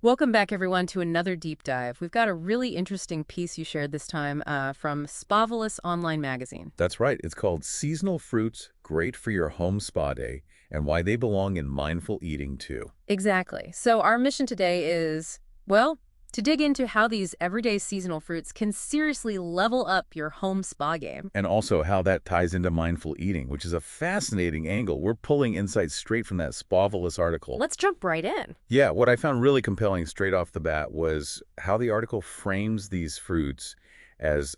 Welcome back, everyone, to another deep dive. We've got a really interesting piece you shared this time from Spavelous online magazine. That's right. It's called Seasonal Fruits, Great for Your Home Spa Day, and Why They Belong in Mindful Eating, Too. Exactly. So our mission today is, well, to dig into how these everyday seasonal fruits can seriously level up your home spa game. And also how that ties into mindful eating, which is a fascinating angle. We're pulling insights straight from that Spavelous article. Let's jump right in. Yeah, what I found really compelling straight off the bat was how the article frames these fruits as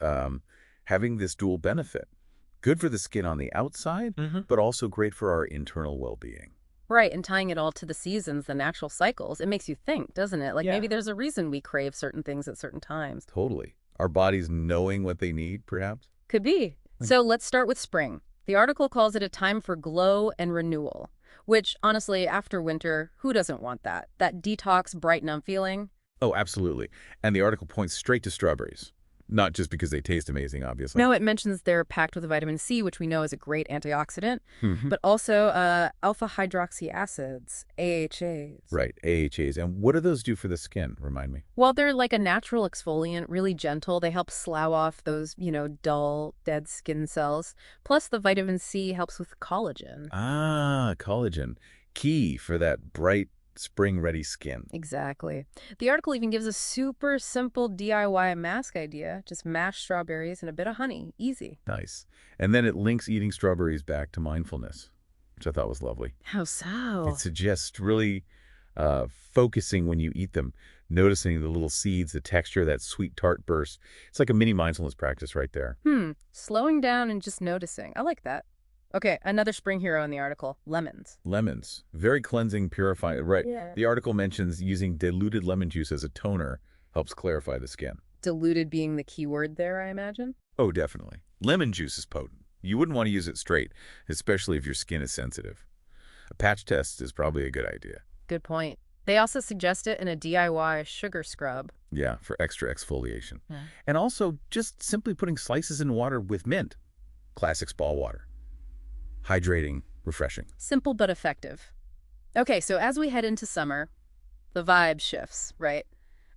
having this dual benefit. Good for the skin on the outside, but also great for our internal well-being. Right, and tying it all to the seasons, the natural cycles, it makes you think, doesn't it? Like Yeah. maybe there's a reason we crave certain things at certain times. Totally. Our bodies knowing what they need, perhaps? Could be. So let's start with spring. The article calls it a time for glow and renewal, which honestly, after winter, who doesn't want that? That detox, bright numb feeling? Oh, absolutely. And the article points straight to strawberries. Not just because they taste amazing, obviously. No, it mentions they're packed with vitamin C, which we know is a great antioxidant, Mhm. but also alpha hydroxy acids, AHAs. Right, AHAs. And what do those do for the skin? Remind me. Well, they're like a natural exfoliant, really gentle. They help slough off those, dull, dead skin cells. Plus, the vitamin C helps with collagen. Ah, collagen. Key for that bright, spring-ready skin. Exactly. The article even gives a super simple DIY mask idea. Just mash strawberries and a bit of honey. Easy. Nice. And then it links eating strawberries back to mindfulness, which I thought was lovely. How so? It suggests really focusing when you eat them, noticing the little seeds, the texture, that sweet tart burst. It's like a mini mindfulness practice right there. Slowing down and just noticing. I like that. Okay, another spring hero in the article, lemons. Lemons, very cleansing, purifying. Right. Yeah. The article mentions using diluted lemon juice as a toner helps clarify the skin. Diluted being the key word there, I imagine. Oh, definitely. Lemon juice is potent. You wouldn't want to use it straight, especially if your skin is sensitive. A patch test is probably a good idea. Good point. They also suggest it in a DIY sugar scrub. Yeah, for extra exfoliation. Yeah. And also just simply putting slices in water with mint. Classic spa water. Hydrating, refreshing. Simple but effective. Okay, so as we head into summer, the vibe shifts, right?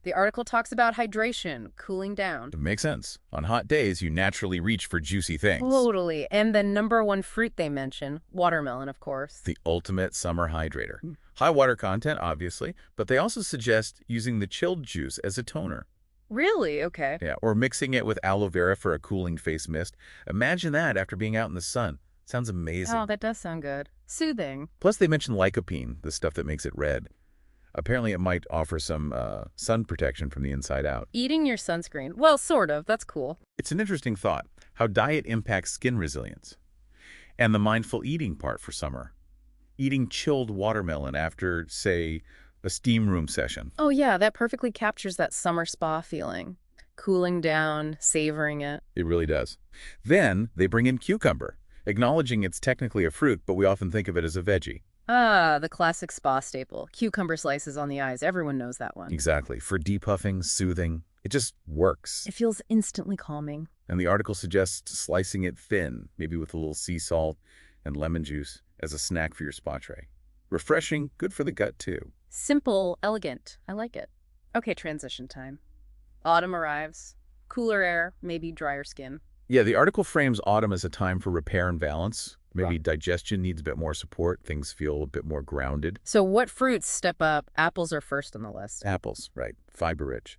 The article talks about hydration, cooling down. It makes sense. On hot days, you naturally reach for juicy things. Totally. And the number one fruit they mention, watermelon, of course. The ultimate summer hydrator. High water content, obviously, but they also suggest using the chilled juice as a toner. Really? Okay. Yeah, or mixing it with aloe vera for a cooling face mist. Imagine that after being out in the sun. Sounds amazing. Oh, that does sound good. Soothing. Plus, they mention lycopene, the stuff that makes it red. Apparently, it might offer some sun protection from the inside out. Eating your sunscreen. Well, sort of. That's cool. It's an interesting thought, how diet impacts skin resilience. And the mindful eating part for summer. Eating chilled watermelon after, say, a steam room session. Oh, yeah, that perfectly captures that summer spa feeling. Cooling down, savoring it. It really does. Then they bring in cucumber, acknowledging it's technically a fruit, but we often think of it as a veggie. Ah, the classic spa staple. Cucumber slices on the eyes. Everyone knows that one. Exactly. For depuffing, soothing. It just works. It feels instantly calming. And the article suggests slicing it thin, maybe with a little sea salt and lemon juice as a snack for your spa tray. Refreshing, good for the gut too. Simple, elegant. I like it. Okay, transition time. Autumn arrives. Cooler air, maybe drier skin. Yeah, the article frames autumn as a time for repair and balance. Maybe Right. digestion needs a bit more support. Things feel a bit more grounded. So what fruits step up? Apples are first on the list. Apples, right, fiber-rich.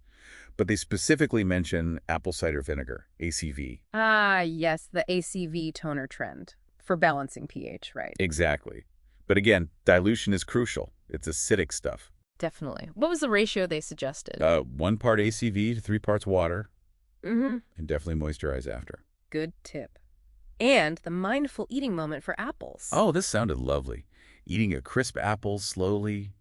But they specifically mention apple cider vinegar, ACV. Ah, yes, the ACV toner trend. For balancing pH, right? Exactly. But again, dilution is crucial. It's acidic stuff. Definitely. What was the ratio they suggested? 1 part ACV to 3 parts water, Mm-hmm. and definitely moisturize after. Good tip. And the mindful eating moment for apples. Oh, this sounded lovely. Eating a crisp apple slowly,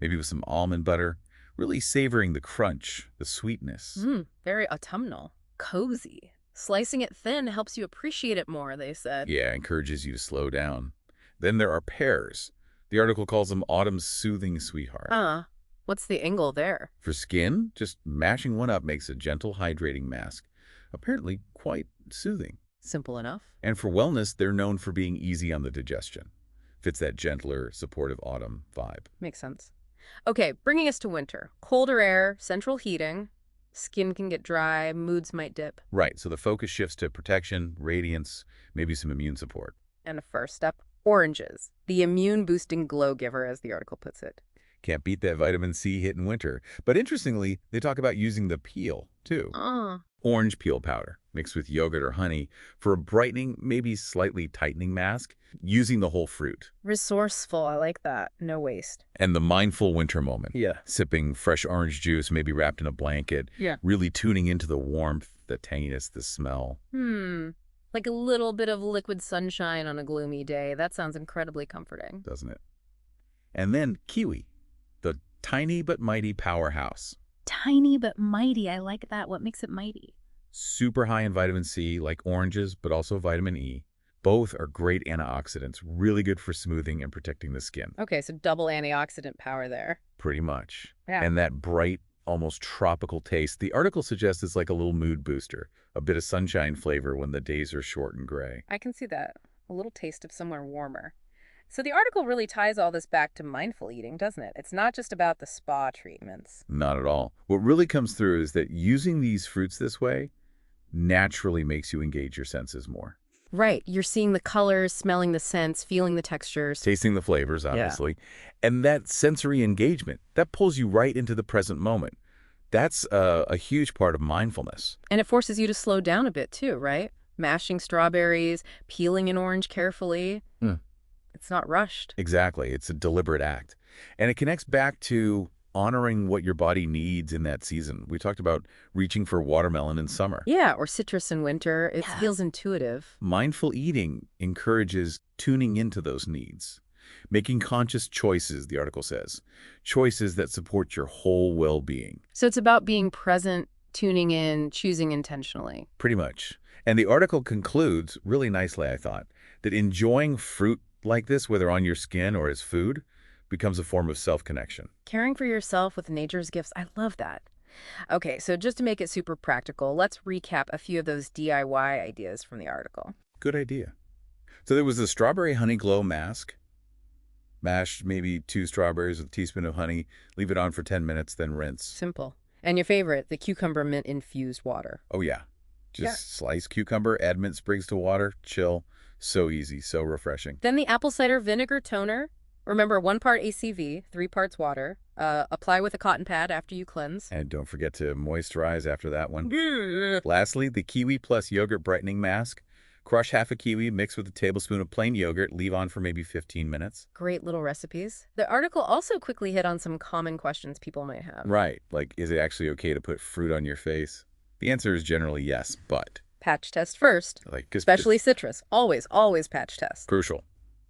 maybe with some almond butter, really savoring the crunch, the sweetness. Very autumnal. Cozy. Slicing it thin helps you appreciate it more, they said. Yeah, encourages you to slow down. Then there are pears. The article calls them autumn's soothing sweetheart. What's the angle there? For skin, just mashing one up makes a gentle hydrating mask. Apparently quite soothing. Simple enough. And for wellness, they're known for being easy on the digestion. Fits that gentler, supportive autumn vibe. Makes sense. Okay, bringing us to winter. Colder air, central heating, skin can get dry, moods might dip. Right, so the focus shifts to protection, radiance, maybe some immune support. And a first step, oranges, the immune-boosting glow giver, as the article puts it. Can't beat that vitamin C hit in winter. But interestingly, they talk about using the peel, too. Ah, Orange peel powder mixed with yogurt or honey for a brightening, maybe slightly tightening mask, using the whole fruit. resourceful. I like that. No waste. And the mindful winter moment. Yeah. Sipping fresh orange juice, maybe wrapped in a blanket. Yeah. Really tuning into the warmth, the tanginess, the smell. Like a little bit of liquid sunshine on a gloomy day. That sounds incredibly comforting. Doesn't it? And then kiwi, the tiny but mighty powerhouse. Tiny but mighty. I like that. What makes it mighty? Super high in vitamin C, like oranges, but also vitamin E. Both are great antioxidants, really good for smoothing and protecting the skin. Okay, so double antioxidant power there. Pretty much. Yeah. And that bright, almost tropical taste, the article suggests it's like a little mood booster, a bit of sunshine flavor when the days are short and gray. I can see that. A little taste of somewhere warmer. So the article really ties all this back to mindful eating, doesn't it? It's not just about the spa treatments. Not at all. What really comes through is that using these fruits this way naturally makes you engage your senses more. Right. You're seeing the colors, smelling the scents, feeling the textures. Tasting the flavors, obviously. And that sensory engagement, that pulls you right into the present moment. That's a huge part of mindfulness. And it forces you to slow down a bit too, right? Mashing strawberries, peeling an orange carefully. It's not rushed. Exactly. It's a deliberate act. And it connects back to honoring what your body needs in that season. We talked about reaching for watermelon in summer. Yeah, or citrus in winter. It feels intuitive. Mindful eating encourages tuning into those needs, making conscious choices, the article says, choices that support your whole well-being. So it's about being present, tuning in, choosing intentionally. Pretty much. And the article concludes, really nicely, I thought, that enjoying fruit like this, whether on your skin or as food, becomes a form of self-connection. Caring for yourself with nature's gifts. I love that. Okay, so just to make it super practical, let's recap a few of those DIY ideas from the article. Good idea. So there was the strawberry honey glow mask. Mash maybe 2 strawberries with a teaspoon of honey, leave it on for 10 minutes, then rinse. Simple. And your favorite, the cucumber mint infused water. Oh, yeah. Just slice cucumber, add mint sprigs to water, chill. So easy, so refreshing. Then the apple cider vinegar toner. Remember, 1 part ACV, 3 parts water. Apply with a cotton pad after you cleanse. And don't forget to moisturize after that one. Lastly, the kiwi plus yogurt brightening mask. Crush half a kiwi, mix with a tablespoon of plain yogurt, leave on for maybe 15 minutes. Great little recipes. The article also quickly hit on some common questions people might have. Right, like is it actually okay to put fruit on your face? The answer is generally yes, but Patch test first. Especially citrus. Always, always patch test. Crucial.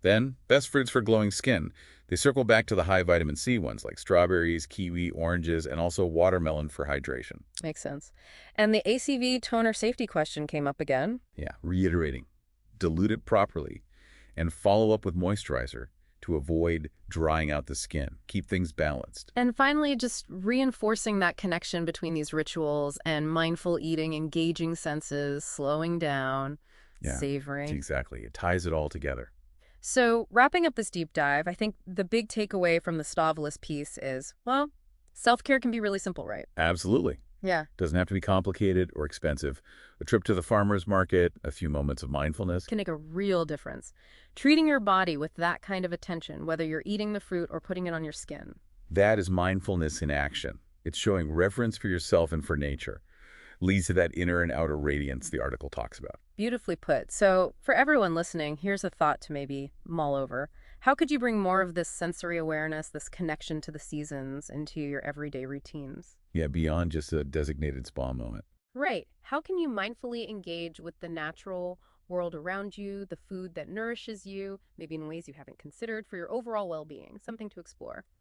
Then, best fruits for glowing skin. They circle back to the high vitamin C ones like strawberries, kiwi, oranges, and also watermelon for hydration. Makes sense. And the ACV toner safety question came up again. Yeah, reiterating. Dilute it properly and follow up with moisturizer to avoid drying out the skin. Keep things balanced. And finally, just reinforcing that connection between these rituals and mindful eating, engaging senses, slowing down, savoring. Exactly. It ties it all together. So wrapping up this deep dive, I think the big takeaway from the Spavelous piece is, well, self-care can be really simple, right? Absolutely. Yeah. Doesn't have to be complicated or expensive. A trip to the farmer's market, a few moments of mindfulness. Can make a real difference. Treating your body with that kind of attention, whether you're eating the fruit or putting it on your skin. That is mindfulness in action. It's showing reverence for yourself and for nature. Leads to that inner and outer radiance the article talks about. Beautifully put. So for everyone listening, here's a thought to maybe mull over. How could you bring more of this sensory awareness, this connection to the seasons into your everyday routines? Yeah, beyond just a designated spa moment. Right. How can you mindfully engage with the natural world around you, the food that nourishes you, maybe in ways you haven't considered for your overall well-being? Something to explore.